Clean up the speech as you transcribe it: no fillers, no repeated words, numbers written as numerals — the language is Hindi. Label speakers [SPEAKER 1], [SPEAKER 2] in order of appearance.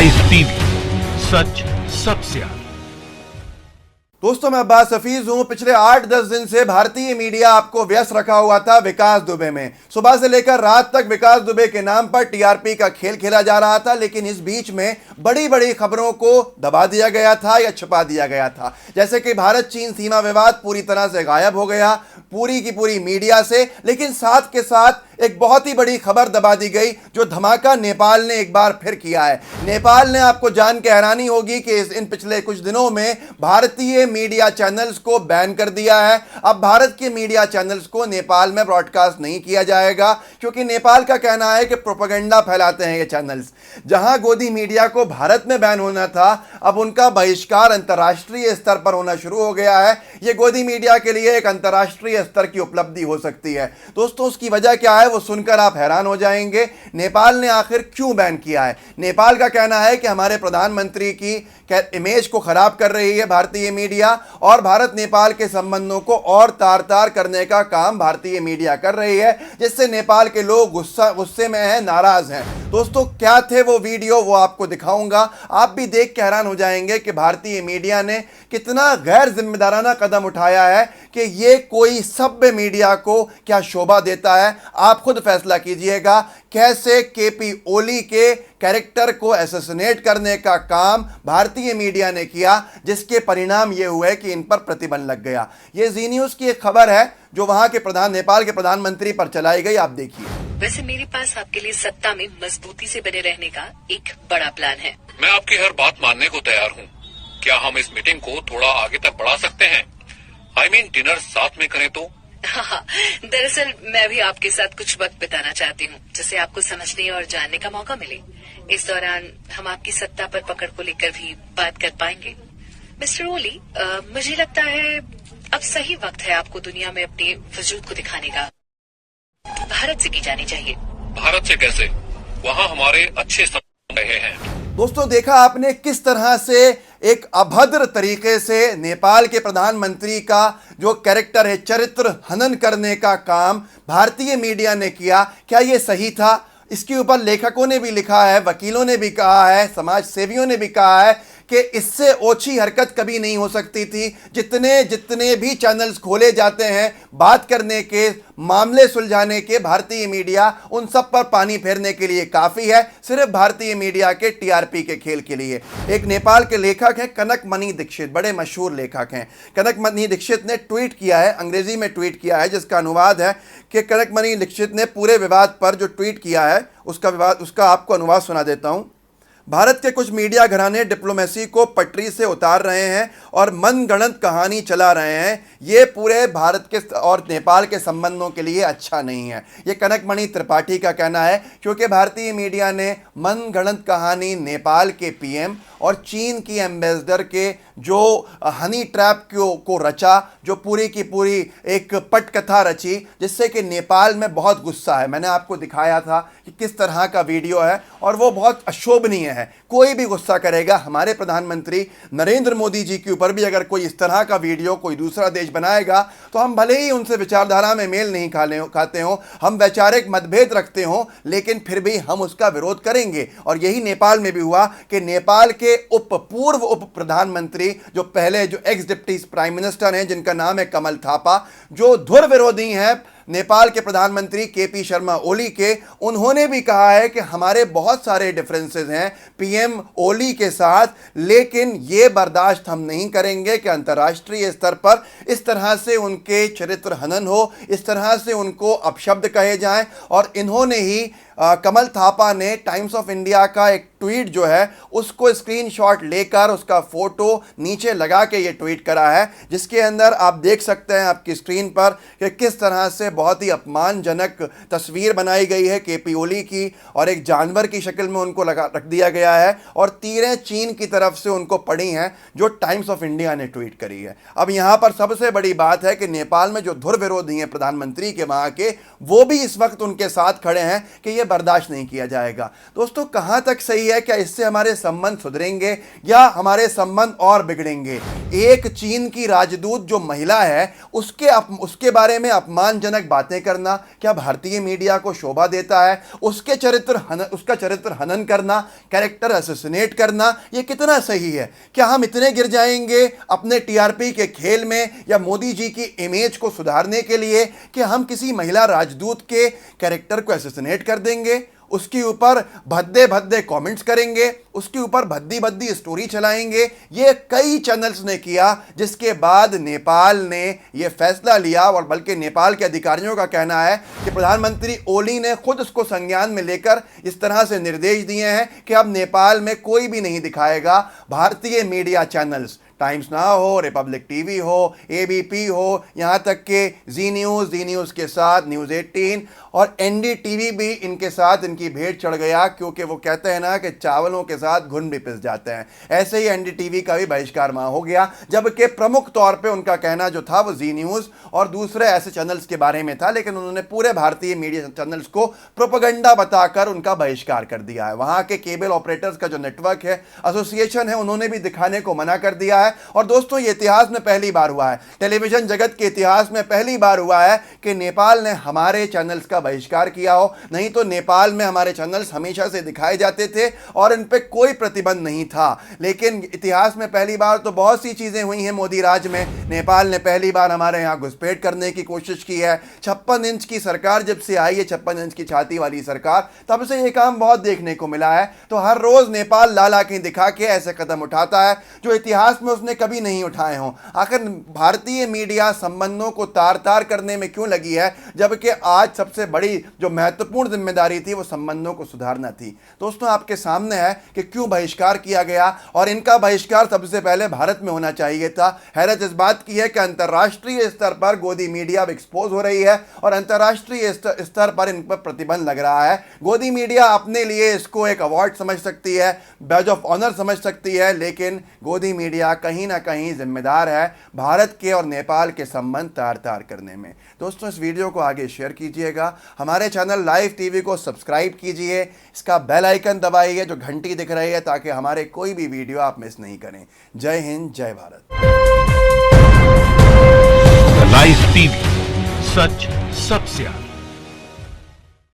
[SPEAKER 1] आइस टीवी, सच सबसे आगे।
[SPEAKER 2] दोस्तों, मैं अब्बास हफीज हूं। पिछले 8-10 दिन से भारतीय मीडिया आपको व्यस्त रखा हुआ था विकास दुबे में। सुबह से लेकर रात तक विकास दुबे के नाम पर टीआरपी का खेल खेला जा रहा था, लेकिन इस बीच में बड़ी बड़ी खबरों को दबा दिया गया था या छुपा दिया गया था। जैसे कि भारत चीन सीमा विवाद पूरी तरह से गायब हो गया पूरी की पूरी मीडिया से, लेकिन साथ के साथ एक बहुत ही बड़ी खबर दबा दी गई, जो धमाका नेपाल ने एक बार फिर किया है। नेपाल ने, आपको जान के हैरानी होगी कि इन पिछले कुछ दिनों में भारतीय मीडिया चैनल्स को बैन कर दिया है। अब भारत के मीडिया चैनल्स को नेपाल में ब्रॉडकास्ट नहीं किया जाएगा, क्योंकि नेपाल का कहना है कि प्रोपेगेंडा फैलाते हैं ये चैनल्स। जहां गोदी मीडिया को भारत में बैन होना था, अब उनका बहिष्कार अंतर्राष्ट्रीय स्तर पर होना शुरू हो गया है। ये गोदी मीडिया के लिए एक अंतर्राष्ट्रीय स्तर की उपलब्धि हो सकती है। दोस्तों, उसकी वजह क्या है वो सुनकर आप हैरान हो जाएंगे। नेपाल ने आखिर क्यों बैन किया है? नेपाल का कहना है कि हमारे प्रधानमंत्री की इमेज को खराब कर रही है भारतीय मीडिया, और भारत नेपाल के संबंधों को और तार तार करने का काम भारतीय मीडिया कर रही है, जिससे नेपाल के लोग गुस्से में हैं, नाराज हैं। दोस्तों, क्या थे वो वीडियो, वो आपको दिखाऊंगा। आप भी देख के हैरान हो जाएंगे कि भारतीय मीडिया ने कितना गैर जिम्मेदाराना कदम उठाया है कि ये कोई सभ्य मीडिया को क्या शोभा देता है। आप खुद फैसला कीजिएगा। कैसे केपी ओली के कैरेक्टर को असैसिनेट करने का काम भारतीय मीडिया ने किया, जिसके परिणाम ये हुए कि इन पर प्रतिबंध लग गया। ये जी न्यूज़ की एक खबर है जो वहां के नेपाल के प्रधानमंत्री पर चलाई गई। आप देखिए।
[SPEAKER 3] वैसे मेरे पास आपके लिए सत्ता में मजबूती से बने रहने का एक बड़ा प्लान है।
[SPEAKER 4] मैं आपकी हर बात मानने को तैयार हूँ। क्या हम इस मीटिंग को थोड़ा आगे तक बढ़ा सकते हैं? डिनर साथ में करें तो?
[SPEAKER 3] हाँ, दरअसल मैं भी आपके साथ कुछ वक्त बिताना चाहती हूँ, जिससे आपको समझने और जानने का मौका मिले। इस दौरान हम आपकी सत्ता पर पकड़ को लेकर भी बात कर पाएंगे। मिस्टर ओली, मुझे लगता है अब सही वक्त है आपको दुनिया में अपने वजूद को दिखाने का। भारत से की जानी चाहिए।
[SPEAKER 4] भारत से कैसे? वहाँ हमारे अच्छे संबंध रहे हैं।
[SPEAKER 2] दोस्तों, देखा आपने किस तरह से एक अभद्र तरीके से नेपाल के प्रधानमंत्री का जो कैरेक्टर है, चरित्र हनन करने का काम भारतीय मीडिया ने किया। क्या ये सही था? इसके ऊपर लेखकों ने भी लिखा है, वकीलों ने भी कहा है, समाज सेवियों ने भी कहा है कि इससे ओछी हरकत कभी नहीं हो सकती थी। जितने भी चैनल्स खोले जाते हैं बात करने के, मामले सुलझाने के, भारतीय मीडिया उन सब पर पानी फेरने के लिए काफ़ी है, सिर्फ भारतीय मीडिया के टीआरपी के खेल के लिए। एक नेपाल के लेखक हैं कनकमणि दीक्षित, बड़े मशहूर लेखक हैं। कनकमणि दीक्षित ने ट्वीट किया है, अंग्रेजी में ट्वीट किया है, जिसका अनुवाद है कि कनकमणि दीक्षित ने पूरे विवाद पर जो ट्वीट किया है उसका आपको अनुवाद सुना देता हूँ। भारत के कुछ मीडिया घराने डिप्लोमेसी को पटरी से उतार रहे हैं और मनगढ़ंत कहानी चला रहे हैं। ये पूरे भारत के और नेपाल के संबंधों के लिए अच्छा नहीं है। ये कनकमणि त्रिपाठी का कहना है, क्योंकि भारतीय मीडिया ने मनगढ़ंत कहानी नेपाल के पीएम और चीन की एम्बेसडर के जो हनी ट्रैप को रचा, जो पूरी की पूरी एक पटकथा रची, जिससे कि नेपाल में बहुत गुस्सा है। मैंने आपको दिखाया था कि किस तरह का वीडियो है, और वो बहुत अशोभनीय है। कोई भी गुस्सा करेगा। हमारे प्रधानमंत्री नरेंद्र मोदी जी के ऊपर भी अगर कोई इस तरह का वीडियो कोई दूसरा देश बनाएगा, तो हम भले ही उनसे विचारधारा में मेल नहीं खाते हों, हम वैचारिक मतभेद रखते हों, लेकिन फिर भी हम उसका विरोध करेंगे। और यही नेपाल में भी हुआ कि नेपाल के पूर्व उप प्रधानमंत्री, जो पहले जो एक्स डिप्टी प्राइम मिनिस्टर हैं, जिनका नाम है कमल थापा, जो धुर विरोधी हैं नेपाल के प्रधानमंत्री केपी शर्मा ओली के, उन्होंने भी कहा है कि हमारे बहुत सारे डिफरेंसेस हैं पीएम ओली के साथ, लेकिन ये बर्दाश्त हम नहीं करेंगे कि अंतर्राष्ट्रीय स्तर पर इस तरह से उनके चरित्र हनन हो, इस तरह से उनको अपशब्द कहे जाएं। और इन्होंने ही कमल थापा ने टाइम्स ऑफ इंडिया का एक ट्वीट जो है उसको स्क्रीनशॉट लेकर उसका फोटो नीचे लगा के ये ट्वीट करा है, जिसके अंदर आप देख सकते हैं आपकी स्क्रीन पर कि किस तरह से बहुत ही अपमानजनक तस्वीर बनाई गई है केपी ओली की, और एक जानवर की शक्ल में उनको रख दिया गया है, और तीरें चीन की तरफ से उनको पड़ी हैं, जो टाइम्स ऑफ इंडिया ने ट्वीट करी है। अब यहाँ पर सबसे बड़ी बात है कि नेपाल में जो धुर विरोधी हैं प्रधानमंत्री के वहाँ के, वो भी इस वक्त उनके साथ खड़े हैं कि ये बर्दाश्त नहीं किया जाएगा। दोस्तों, कहाँ तक सही है है क्या इससे हमारे संबंध सुधरेंगे या हमारे संबंध और बिगड़ेंगे। एक चीन की राजदूत जो महिला है उसके बारे में अपमानजनक बातें करना क्या भारतीय मीडिया को शोभा देता है? उसका चरित्र हनन करना, कैरेक्टर असैसिनेट करना, ये कितना सही है? क्या हम इतने गिर जाएंगे अपने टीआरपी के खेल में या मोदी जी की इमेज को सुधारने के लिए कि हम किसी महिला राजदूत के कैरेक्टर को असैसिनेट कर देंगे, उसके ऊपर भद्दे भद्दे कमेंट्स करेंगे, उसके ऊपर भद्दी भद्दी स्टोरी चलाएंगे? ये कई चैनल्स ने किया, जिसके बाद नेपाल ने यह फैसला लिया और बल्कि नेपाल के अधिकारियों का कहना है कि प्रधानमंत्री ओली ने खुद उसको संज्ञान में लेकर इस तरह से निर्देश दिए हैं कि अब नेपाल में कोई भी नहीं दिखाएगा भारतीय मीडिया चैनल्स, टाइम्स नाउ हो, रिपब्लिक टीवी हो, एबीपी हो, यहाँ तक के जी न्यूज़ के साथ न्यूज़ 18 और एनडीटीवी भी इनके साथ इनकी भेंट चढ़ गया, क्योंकि वो कहते हैं ना कि चावलों के साथ घुन भी पिस जाते हैं। ऐसे ही एनडीटीवी का भी बहिष्कार हो गया, जबकि प्रमुख तौर पे उनका कहना जो था वो जी न्यूज़ और दूसरे ऐसे चैनल्स के बारे में था, लेकिन उन्होंने पूरे भारतीय मीडिया चैनल्स को प्रोपेगेंडा बताकर उनका बहिष्कार कर दिया है। वहाँ के केबल ऑपरेटर्स का जो नेटवर्क है, एसोसिएशन है, उन्होंने भी दिखाने को मना कर दिया है। और दोस्तों, ये इतिहास में पहली बार हुआ है, टेलीविजन जगत के इतिहास में पहली बार हुआ है कि नेपाल ने हमारे चैनल्स का बहिष्कार किया हो। नहीं तो नेपाल में हमारे चैनल्स हमेशा से दिखाए जाते थे और इन पे कोई प्रतिबंध नहीं था, लेकिन इतिहास में पहली बार तो बहुत सी चीजें हुई हैं मोदी राज में। नेपाल ने पहली बार हमारे यहाँ घुसपैठ करने की कोशिश की है। 56 इंच की सरकार जब से आई है, 56 इंच की छाती वाली सरकार, तब से ये काम बहुत देखने को मिला है। तो हर रोज नेपाल लाल आंखें दिखा के ऐसे कदम उठाता है जो इतिहास में उसने कभी नहीं उठाए हों। आखिर भारतीय मीडिया संबंधों को तार तार करने में क्यों लगी है, जबकि आज सबसे बड़ी जो महत्वपूर्ण जिम्मेदारी थी वो संबंधों को सुधारना थी। दोस्तों, आपके सामने है कि क्यों बहिष्कार किया गया, और इनका बहिष्कार सबसे पहले भारत में होना चाहिए था। हैरत इस बात की है कि अंतर्राष्ट्रीय स्तर पर गोदी मीडिया अब एक्सपोज हो रही है और अंतर्राष्ट्रीय स्तर पर इन पर प्रतिबंध लग रहा है। गोदी मीडिया अपने लिए इसको एक अवार्ड समझ सकती है, बैज ऑफ ऑनर समझ सकती है, लेकिन गोदी मीडिया कहीं ना कहीं जिम्मेदार है भारत के और नेपाल के संबंध तार तार करने में। दोस्तों, इस वीडियो को आगे शेयर कीजिएगा, हमारे चैनल लाइव टीवी को सब्सक्राइब कीजिए, इसका बेल आइकन दबाइए जो घंटी दिख रही है, ताकि हमारे कोई भी वीडियो आप मिस नहीं करें। जय हिंद, जय भारत।
[SPEAKER 1] लाइव टीवी, सच सबसे आगे।